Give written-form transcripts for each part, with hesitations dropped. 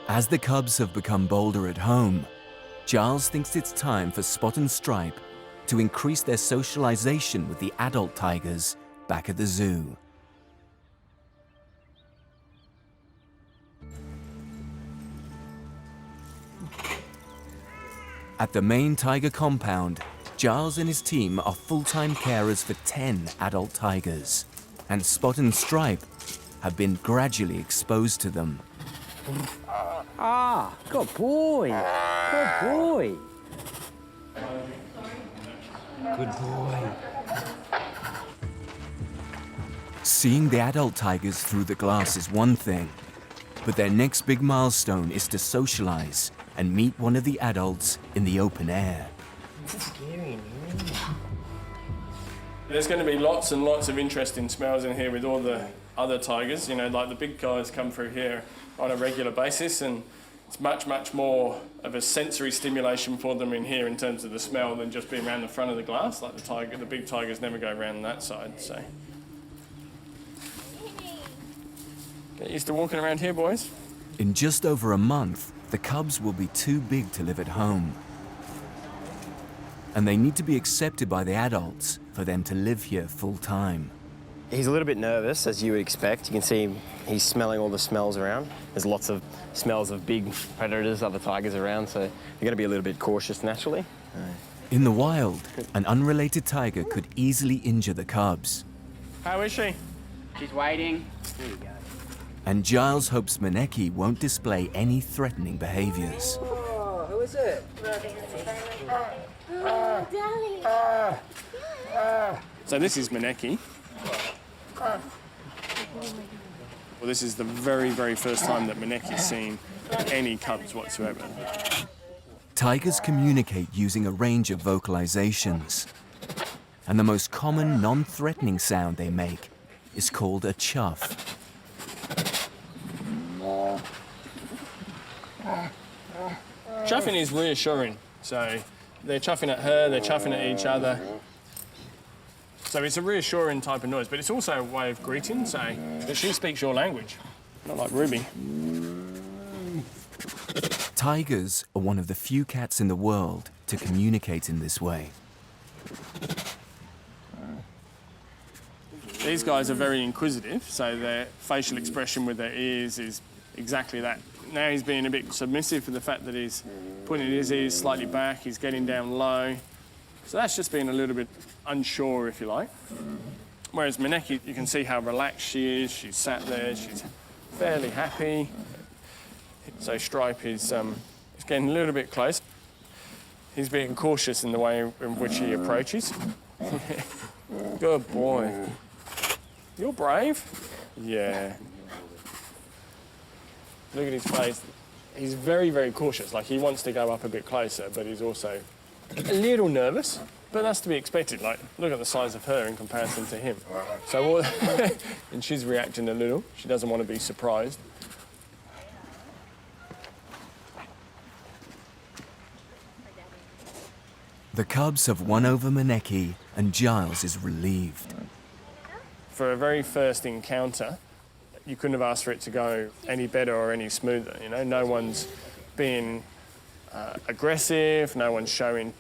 As the cubs have become bolder at home, Giles thinks it's time for Spot and Stripe to increase their socialization with the adult tigers back at the zoo. At the main tiger compound, Giles and his team are full-time carers for 10 adult tigers, and Spot and Stripe have been gradually exposed to them. Ah, good boy. Good boy. Good boy. Seeing the adult tigers through the glass is one thing, but their next big milestone is to socialize and meet one of the adults in the open air. It's scary in here. There's going to be lots and lots of interesting smells in here with all the other tigers. You know, like the big guys come through here on a regular basis, and it's much, much more of a sensory stimulation for them in here in terms of the smell than just being around the front of the glass. Like the big tigers never go around that side, so. Get used to walking around here, boys. In just over a month, the cubs will be too big to live at home. And they need to be accepted by the adults for them to live here full time. He's a little bit nervous, as you would expect. You can see he's smelling all the smells around. There's lots of smells of big predators, other tigers around, so they're going to be a little bit cautious naturally. In the wild, an unrelated tiger could easily injure the cubs. How is she? She's waiting. There you go. And Giles hopes Maneki won't display any threatening behaviors. Oh, who is it? Oh, darling. So this is Maneki. Well, this is the very, very first time that Maneki's seen any cubs whatsoever. Tigers communicate using a range of vocalizations. And the most common non-threatening sound they make is called a chuff. Chuffing is reassuring. So they're chuffing at her, they're chuffing at each other. So it's a reassuring type of noise, but it's also a way of greeting, so that she speaks your language, not like Ruby. Tigers are one of the few cats in the world to communicate in this way. These guys are very inquisitive, so their facial expression with their ears is exactly that. Now he's being a bit submissive for the fact that he's putting his ears slightly back, he's getting down low. So that's just being a little bit unsure, if you like. Whereas Maneki, you can see how relaxed she is. She's sat there, she's fairly happy. So Stripe is getting a little bit close. He's being cautious in the way in which he approaches. Good boy. You're brave. Yeah. Look at his face. He's very, very cautious. Like, he wants to go up a bit closer, but he's also a little nervous. But that's to be expected. Like, look at the size of her in comparison to him. So, and she's reacting a little. She doesn't want to be surprised. The cubs have won over Maneki, and Giles is relieved. For a very first encounter, you couldn't have asked for it to go any better or any smoother. You know, no one's being aggressive, no one's showing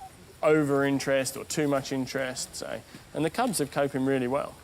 over interest or too much interest. So, and the cubs are coping really well.